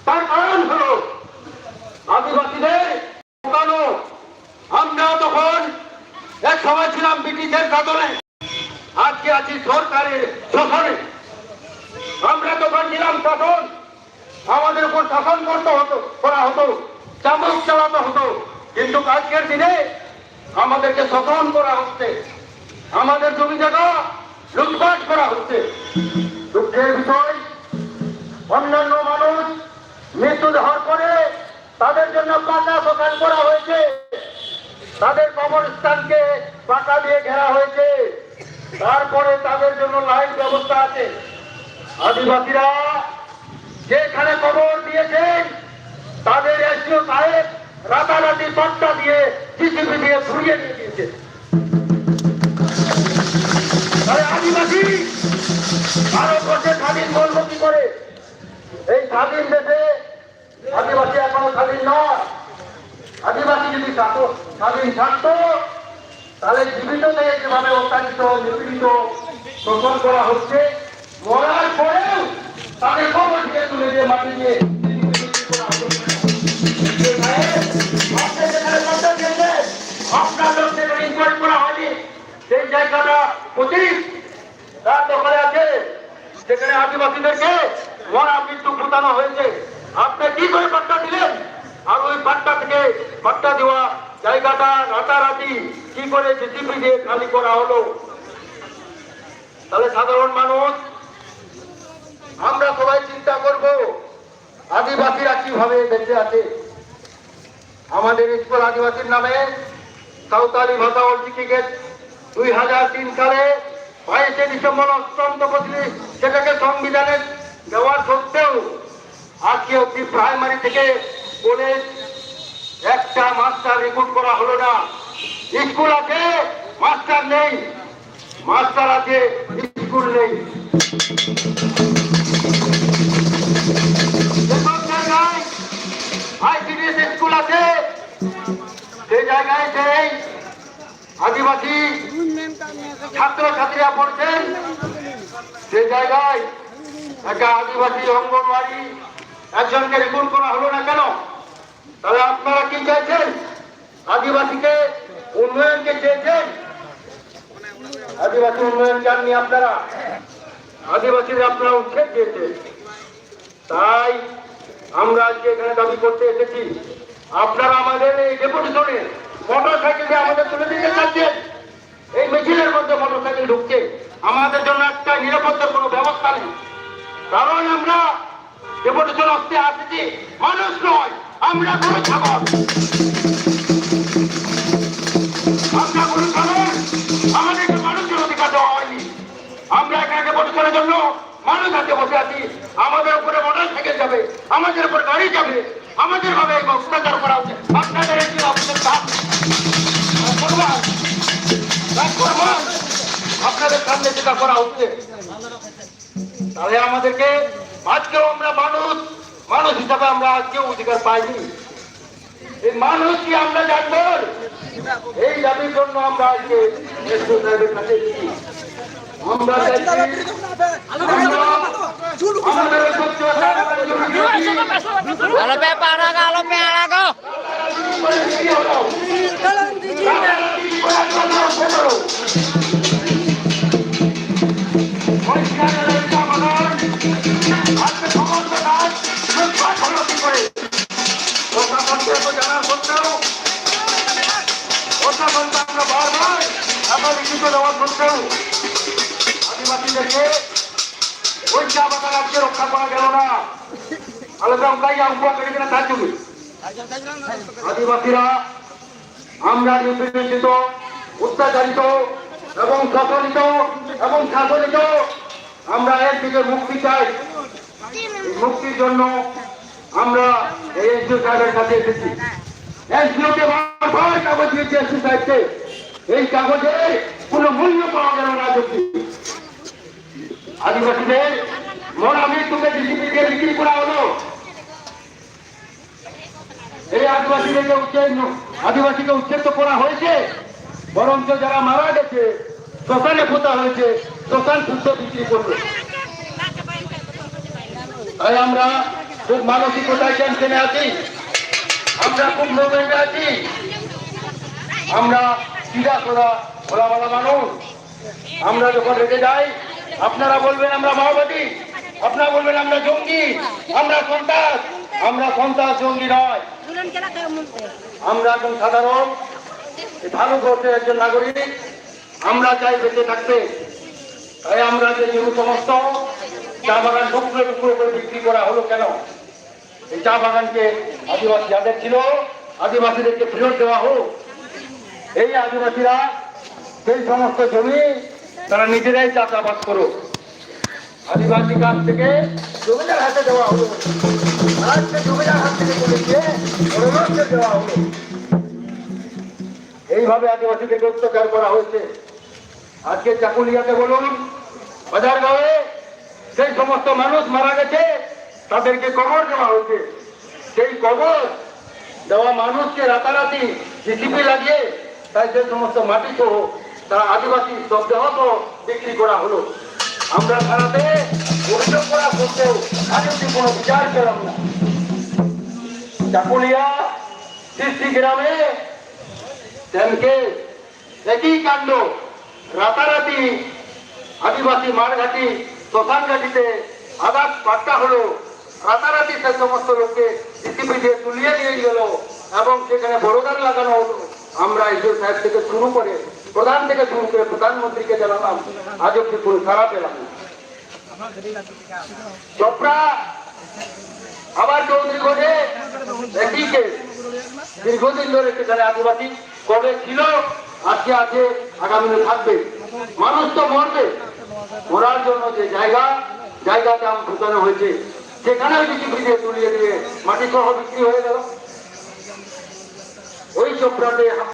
তার কারণ হলো আদিবাসীদের ঢোকানো। আমরা তখন এক সময় ছিলাম ব্রিটিশের শাসনে, আজকে আছি সরকারের শাসনে। আমরা তখন ছিলাম শাসন, আমাদের উপর শাসন করা হতো, চামচ চালানো হতো। কিন্তু আজকের দিনে আমাদেরকে শোষণ করা হচ্ছে, আমাদের জমি জায়গা লুটপাট করা হচ্ছে। দুঃখের বিষয়, অন্যান্য মানুষ মৃত্যু হওয়ার পরে তাদের জন্য পাকা দোকান করা হয়েছে, তাদের কবরস্থানকে পাকা দিয়ে ঘেরা হয়েছে, তারপরে তাদের জন্য লাইন ব্যবস্থা আছে। আদিবাসীরা যেখানে কবর দিয়েছেন তাদের এসডিও সাহেব রাতারাতি পাট্টা দিয়ে জিসিবি দিয়ে ঘুরিয়ে নিয়ে দিয়েছে। আদিবাসী ভারতবর্ষে স্বাধীন বলবো কি করে? এই স্বাধীন দেশে আদিবাসী এখনো স্বাধীন নয়। আদিবাসী যদি স্বাধীন থাকতো তাহলে জীবিত থেকে যেভাবে অত্যাচারিত, নিপীড়িত, শোষণ করা হচ্ছে, মরার পরেও তাদের কবর থেকে তুলে দিয়ে মাটি দিয়ে আপনার লোক সেখানে ইনকোয়ারি করা হয়নি। সেই জায়গাটা পঁচিশ তার দখলে আছে, সেখানে আদিবাসীদেরকে মরা মৃত্যু ফুটানো হয়েছে। আপনি কি করে পাট্টা দিলেন? আর ওই পাট্টা থেকে পাট্টা দেওয়া জায়গাটা রাতারাতি কি করে জিসিবি দিয়ে খালি করা হলো? তাহলে সাধারণ মানুষ আমরা সবাই চিন্তা করব আদিবাসীরা কিভাবে বেঁচে আছে। আমাদের স্কুল আদিবাসীর নামে সাঁওতালি ভাষা ও শিক্ষিকের 2003 সালে 22শে ডিসেম্বর অষ্টম তফসিলি সেটাকে সংবিধানে দেওয়ার সত্ত্বেও আজকে অব্দি প্রাইমারি থেকে কলেজ একটা মাস্টার রিক্রুট করা হলো না। স্কুল আছে, মাস্টার নেই, মাস্টার আছে, স্কুল নেই। আইসিডিএস স্কুল আছে, সেই জায়গায় সেই আদিবাসী ছাত্রছাত্রীরা পড়ছেন, সেই জায়গায় একটা আদিবাসী অঙ্গনওয়াড়ি একজনকে রিক্রুট করা হলো না কেন? তাহলে আপনারা কি চাইছেন? আদিবাসীকে উন্নয়নকে চেয়েছেন, আদিবাসী উন্নয়ন চাননি আপনারা, আদিবাসীদের আপনারা উচ্ছেদ দিয়েছেন। তাই আমরা আজকে এখানে দাবি করতে এসেছি, আপনারা আমাদের এই ডেপুটেশনে মোটর সাইকেলে আমাদের তুলে দিতে চাচ্ছেন। এই মিছিলের মধ্যে মোটর সাইকেল ঢুকছে, আমাদের জন্য একটা নিরাপত্তার কোনো ব্যবস্থা নেই। কারণ আমরা ডেপুটেশন আসতে আসছি মানুষ নয়, আমরা গরু ছাগল, আমরা গরু ছাগল, আমাদেরকে মানুষের অধিকার দেওয়া হয়নি। আমরা এখানে ডেপুটেশনের জন্য মানুষ হাতে বসে আছি, আমাদের উপরে মোটর সাইকেল যাবে, আমাদের উপর গাড়ি যাবে, আমাদের ভাবে অত্যাচার করা হচ্ছে। আপনাদের আপনাদের সামনে যেটা করা হচ্ছে, তাহলে আমাদেরকে আজকেও আমরা মানুষ হিসাবে আমরা আজকেও অধিকার পাইনি। এই মানুষ কি আমরা জানবো? এই দাবির জন্য আমরা আজকে সাহেবের কাছে এসেছি। আমরা জানার সত্ত্বেও আমরা বারবার আমরা লিখিত দেওয়ার সত্ত্বেও আদিবাসীদেরকে ওই চা বাগান আজকে রক্ষা করা গেল না। আদিবাসীরা আমরা নিপীড়িত, অত্যাচারিত এবং শোষণিত এবং শাসনিত, আমরা এর থেকে মুক্তি চাই। মুক্তির জন্য আমরা এই এসডিও সাহেবের কাছে এসেছি। এসডিওকে বারবার কাগজ দিয়েছি এসডিও সাহেবকে, এই কাগজে কোনো মূল্য পাওয়া গেল না। আদিবাসীদের মরা মৃত্যুকে ডিসিপিকে বিক্রি করা হলো। এই আদিবাসীকে উচ্ছেদ করা হয়েছে, বরঞ্চ যারা মারা গেছে শ্মশানে পোতা হয়েছে, শ্মশান শুদ্ধ বিক্রি করবে। তাই আমরা খুব মানসিকতায় টেনশনে আছি, আমরা খুব মুভমেন্টে আছি, আমরা চিরা খোলা খোলাওয়ালা মানুষ। আমরা যখন রেখে যাই আপনারা বলবেন আমরা মাওবাদী, আপনারা বলবেন আমরা জঙ্গি, আমরা সন্ত্রাস। আমরা সন্ত্রাস জঙ্গি নয়, আমরা একজন সাধারণ ভালো করতে একজন নাগরিক। আমরা চাই বেঁচে থাকতে। তাই আমরা যে সমস্ত চা বাগান টুকরো টুকরো করে বিক্রি করা হলো কেন? এই চা বাগানকে আদিবাসী যাদের ছিল আদিবাসীদেরকে ফেরত দেওয়া হোক। এই আদিবাসীরা সেই সমস্ত জমি তারা নিজেরাই চাষাবাদ করুক। আদিবাসী কাছ থেকে জমিদার হাতে দেওয়া হলো, আজকে জমিদার হাত থেকে চলে গিয়ে পরবর্তী দেওয়া হলো। এইভাবে আদিবাসীদেরকে অত্যাচার করা হয়েছে। আজকে চাকুলিয়াতে বলুন, বাজারগাঁওয়ে সেই সমস্ত মানুষ মারা গেছে, তাদেরকে কবর দেওয়া হয়েছে। সেই কবর দেওয়া মানুষকে রাতারাতি জিসিপি লাগিয়ে তাই সেই সমস্ত মাটি সহ তারা আদিবাসী শবদেহ বিক্রি করা হলো। আমরা ভারতে অভিযোগ করা সত্ত্বেও আজ অব্দি কোনো বিচার পেলাম না। চাকুলিয়া সৃষ্টি গ্রামে একই কাণ্ড, রাতারাতি আদিবাসী মারঘাটি শ্মশান ঘাটিতে আঘাত পাট্টা হলো। রাতারাতি সেই সমস্ত লোককে জিসিপি দিয়ে তুলিয়ে নিয়ে গেল এবং সেখানে বড়গান লাগানো হলো। আমরা এসব সাহেব থেকে শুরু করে প্রধান থেকে শুরু করে প্রধানমন্ত্রীকে জানালাম, আজ অব্দি কোনো সারা পেলাম না। চোপড়া আবার চৌধুরী ঘটে একই কেস, দীর্ঘদিন ধরে সেখানে আদিবাসী কবে ছিল, আজকে আছে, আগামী থাকবে। মানুষ তো মরবে, মরার জন্য যে জায়গাতে আম ঢুকানো হয়েছে সেখানেও জিসিপি দিয়ে তুলিয়ে দিয়ে মাটি সহ বিক্রি হয়ে গেল। ওই চোপড়াতে